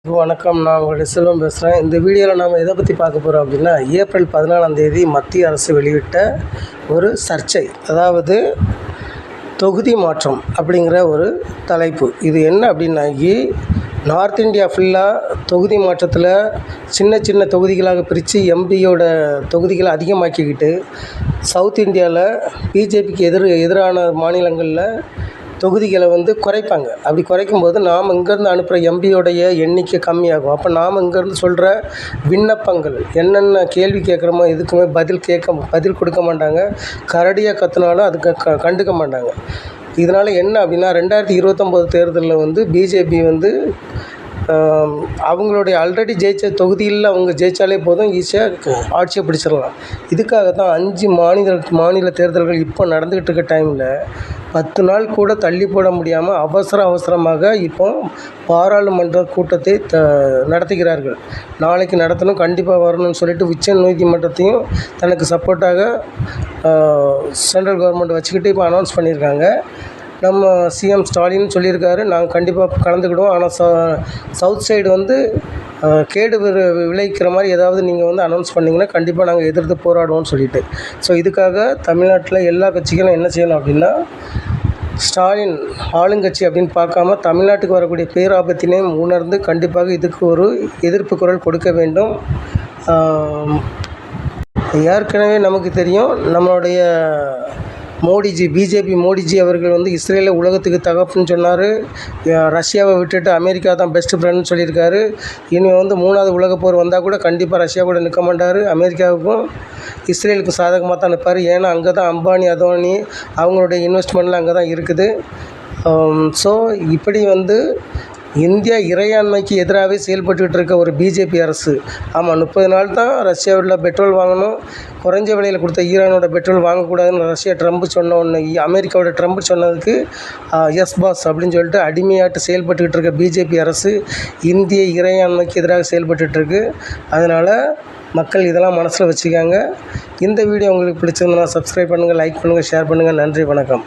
வணக்கம். நான் உங்களுடைய செல்வம் பேசுகிறேன். இந்த வீடியோவில் நாம் எதை பற்றி பார்க்க போகிறோம் அப்படின்னா, ஏப்ரல் 14 மத்திய அரசு வெளியிட்ட ஒரு சர்ச்சை, அதாவது தொகுதி மாற்றம் அப்படிங்கிற ஒரு தலைப்பு. இது என்ன அப்படின்னாக்கி, நார்த் இந்தியா ஃபுல்லாக தொகுதி மாற்றத்தில் சின்ன சின்ன தொகுதிகளாக பிரித்து எம்பியோட தொகுதிகளை அதிகமாக்கிக்கிட்டு, சவுத் இந்தியாவில் பிஜேபிக்கு எதிரான மாநிலங்களில் தொகுதிகளை குறைப்பாங்க. அப்படி குறைக்கும்போது நாம் இங்கேருந்து அனுப்புகிற எம்பியோடைய எண்ணிக்கை கம்மியாகும். அப்போ நாம் இங்கேருந்து சொல்கிற விண்ணப்பங்கள் என்னென்ன கேள்வி கேட்குறோமோ எதுக்குமே பதில் கொடுக்க மாட்டாங்க. கரடியாக கற்றுனாலும் அதுக்கு கண்டுக்க மாட்டாங்க. இதனால் என்ன அப்படின்னா, 2029 தேர்தலில் பிஜேபி அவங்களுடைய ஆல்ரெடி ஜெயித்த தொகுதியில் அவங்க ஜெயித்தாலே போதும், ஈஸியாக ஆட்சியை பிடிச்சிடலாம். இதுக்காக தான் 5 மாநில தேர்தல்கள் இப்போ நடந்துக்கிட்டு இருக்க டைமில் 10 நாள் கூட தள்ளி போட முடியாமல் அவசரமாக இப்போ பாராளுமன்ற கூட்டத்தை நடத்துகிறார்கள். நாளைக்கு நடத்தணும், கண்டிப்பாக வரணும்னு சொல்லிட்டு உச்ச நீதிமன்றத்தையும் தனக்கு சப்போர்ட்டாக சென்ட்ரல் கவர்மெண்ட் வச்சுக்கிட்டு இப்போ அனௌன்ஸ் பண்ணியிருக்காங்க. நம்ம சிஎம் ஸ்டாலின் சொல்லியிருக்காரு, நாங்கள் கண்டிப்பாக கலந்துக்கிடுவோம். ஆனால் சவுத் சைடு கேடு விளைவிக்கிற மாதிரி ஏதாவது நீங்கள் அனௌன்ஸ் பண்ணிங்கன்னா கண்டிப்பாக நாங்கள் எதிர்த்து போராடுவோம்னு சொல்லிட்டு. ஸோ இதுக்காக தமிழ்நாட்டில் எல்லா கட்சிகளும் என்ன செய்யணும் அப்படின்னா, ஸ்டாலின் ஆளுங்கட்சி அப்படின்னு பார்க்காம தமிழ்நாட்டுக்கு வரக்கூடிய பேராபத்தினையும் உணர்ந்து கண்டிப்பாக இதுக்கு ஒரு எதிர்ப்பு குரல் கொடுக்க வேண்டும். ஏற்கனவே நமக்கு தெரியும், நம்மளுடைய பிஜேபி மோடிஜி அவர்கள் இஸ்ரேலை உலகத்துக்கு தகப்புன்னு சொன்னார். ரஷ்யாவை விட்டுட்டு அமெரிக்கா தான் பெஸ்ட் ஃப்ரெண்ட்னு சொல்லியிருக்காரு. இனி 3வது உலகப்போர் வந்தால் கூட கண்டிப்பாக ரஷ்யா கூட நிற்க மாட்டார். அமெரிக்காவுக்கும் இஸ்ரேலுக்கும் சாதகமாக தான் நிற்பார். ஏன்னா அங்கே தான் அம்பானி அதானி அவங்களுடைய இன்வெஸ்ட்மெண்ட்லாம் அங்கே தான் இருக்குது. ஸோ இப்படி இந்தியா இறையாண்மைக்கு எதிராகவே செயல்பட்டுக்கிட்டு இருக்க ஒரு பிஜேபி அரசு. ஆமாம், 30 நாள் தான் ரஷ்யாவில் பெட்ரோல் வாங்கணும், குறைஞ்ச விலையில் கொடுத்த ஈரானோட பெட்ரோல் வாங்கக்கூடாதுன்னு ட்ரம்ப் சொன்ன ஒன்று, அமெரிக்காவோட ட்ரம்ப் சொன்னதுக்கு எஸ் பாஸ் அப்படின்னு சொல்லிட்டு அடிமையாட்டு செயல்பட்டுக்கிட்டு இருக்க பிஜேபி அரசு இந்திய இறையாண்மைக்கு எதிராக செயல்பட்டுருக்கு. அதனால் மக்கள் இதெல்லாம் மனசில் வச்சுக்காங்க. இந்த வீடியோ உங்களுக்கு பிடிச்சிருந்தனா சப்ஸ்கிரைப் பண்ணுங்கள், லைக் பண்ணுங்கள், ஷேர் பண்ணுங்கள். நன்றி, வணக்கம்.